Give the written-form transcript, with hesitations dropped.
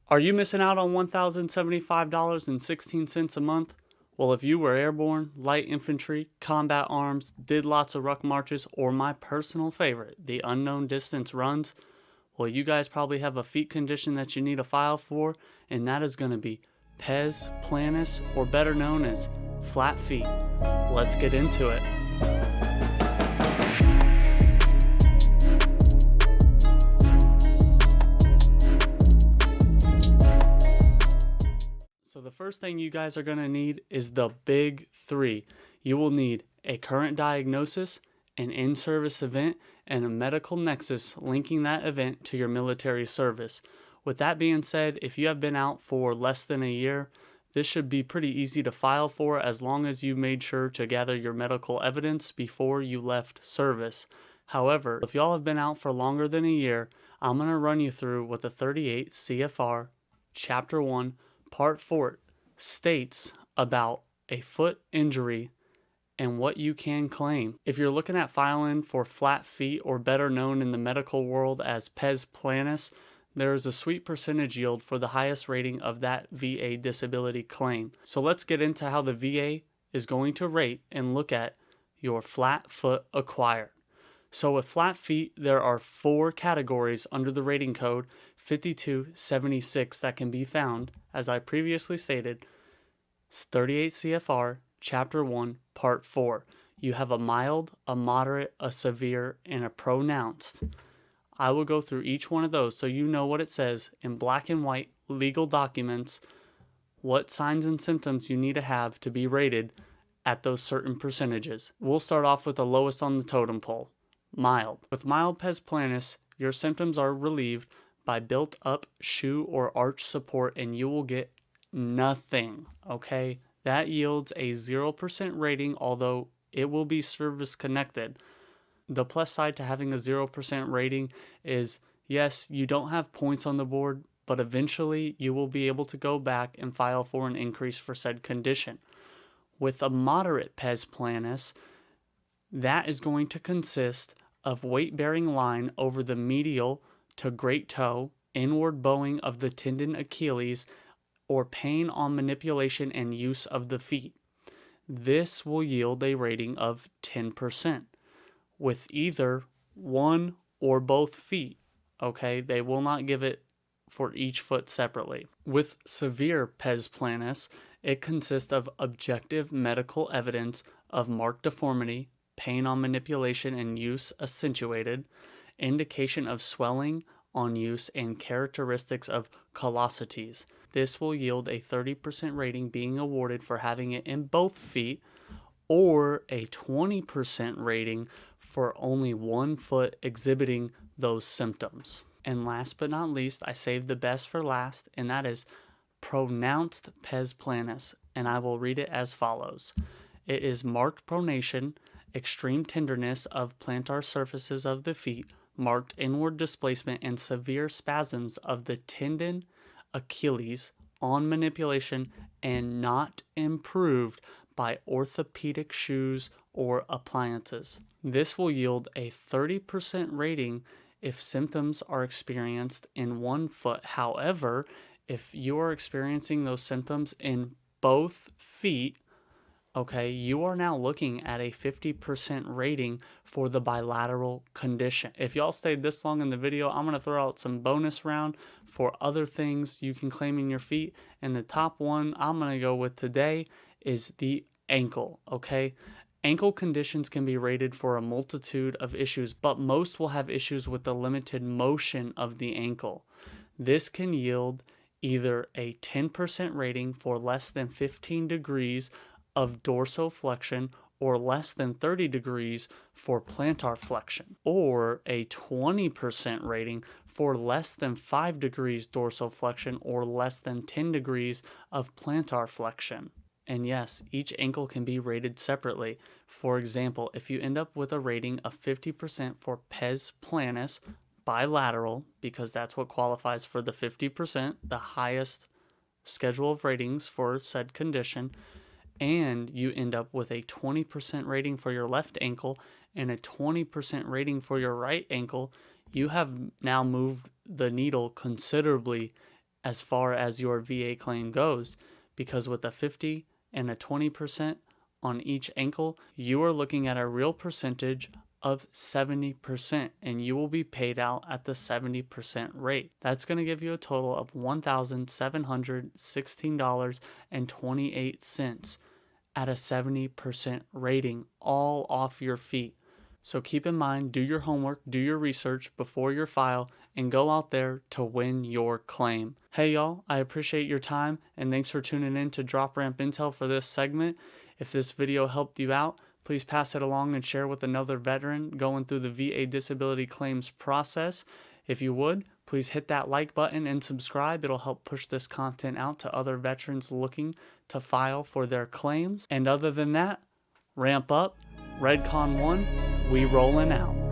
Are you missing out on $1,075.16 a month? Well, if you were airborne, light infantry, combat arms, did lots of ruck marches, or my personal favorite, the unknown distance runs, well, you guys probably have a feet condition that you need a file for, and that is going to be Pes Planus, or better known as flat feet. Let's get into it. So the first thing you guys are going to need is the big three. You will need a current diagnosis, an in-service event, and a medical nexus linking that event to your military service. With that being said, if you have been out for less than a year, this should be pretty easy to file for as long as you made sure to gather your medical evidence before you left service. However, if y'all have been out for longer than a year, I'm going to run you through what the 38 CFR Chapter 1 Part 4 states about a foot injury and what you can claim. If you're looking at filing for flat feet, or better known in the medical world as Pes Planus, there is a sweet percentage yield for the highest rating of that VA disability claim. So let's get into how the VA is going to rate and look at your flat foot acquired. So with flat feet, there are 4 categories under the rating code 5276 that can be found, as I previously stated, 38 CFR Chapter 1 Part 4. You have a mild, a moderate, a severe, and a pronounced. I will go through each one of those so you know what it says in black and white legal documents, what signs and symptoms you need to have to be rated at those certain percentages. We'll start off with the lowest on the totem pole, mild. With mild Pes Planus, your symptoms are relieved by built up shoe or arch support, and you will get nothing, okay? That yields a 0% rating, although it will be service connected. The plus side to having a 0% rating is, yes, you don't have points on the board, but eventually you will be able to go back and file for an increase for said condition. With a moderate Pes Planus, that is going to consist of weight-bearing line over the medial to great toe, inward bowing of the tendon Achilles, or pain on manipulation and use of the feet. This will yield a rating of 10% with either one or both feet. Okay, they will not give it for each foot separately. With severe Pes Planus, it consists of objective medical evidence of marked deformity, pain on manipulation and use accentuated, indication of swelling on use, and characteristics of callosities. This will yield a 30% rating being awarded for having it in both feet, or a 20% rating for only one foot exhibiting those symptoms. And last but not least, I saved the best for last, and that is pronounced Pes Planus, and I will read it as follows. It is marked pronation, extreme tenderness of plantar surfaces of the feet, marked inward displacement, and severe spasms of the tendon Achilles on manipulation, and not improved by orthopedic shoes or appliances. This will yield a 30% rating if symptoms are experienced in one foot. However, if you are experiencing those symptoms in both feet, okay, you are now looking at a 50% rating for the bilateral condition. If y'all stayed this long in the video, I'm going to throw out some bonus round for other things you can claim in your feet. And the top one I'm going to go with today is the ankle, okay? Ankle conditions can be rated for a multitude of issues, but most will have issues with the limited motion of the ankle. This can yield either a 10% rating for less than 15 degrees of dorsiflexion, or less than 30 degrees for plantar flexion, or a 20% rating for less than 5 degrees dorsiflexion, or less than 10 degrees of plantar flexion. And yes, each ankle can be rated separately. For example, if you end up with a rating of 50% for Pes Planus bilateral, because that's what qualifies for the 50%, the highest schedule of ratings for said condition, and you end up with a 20% rating for your left ankle and a 20% rating for your right ankle, you have now moved the needle considerably as far as your VA claim goes, because with a 50 and a 20% on each ankle, you are looking at a real percentage of 70%, and you will be paid out at the 70% rate. That's going to give you a total of $1,716.28 at a 70% rating, all off your feet. So keep in mind, do your homework, do your research before your file, and go out there to win your claim. Hey y'all, I appreciate your time, and thanks for tuning in to Drop Ramp Intel for this segment. If this video helped you out, please pass it along and share with another veteran going through the VA disability claims process. If you would, please hit that like button and subscribe. It'll help push this content out to other veterans looking to file for their claims. And other than that, ramp up, Redcon 1, we rollin' out.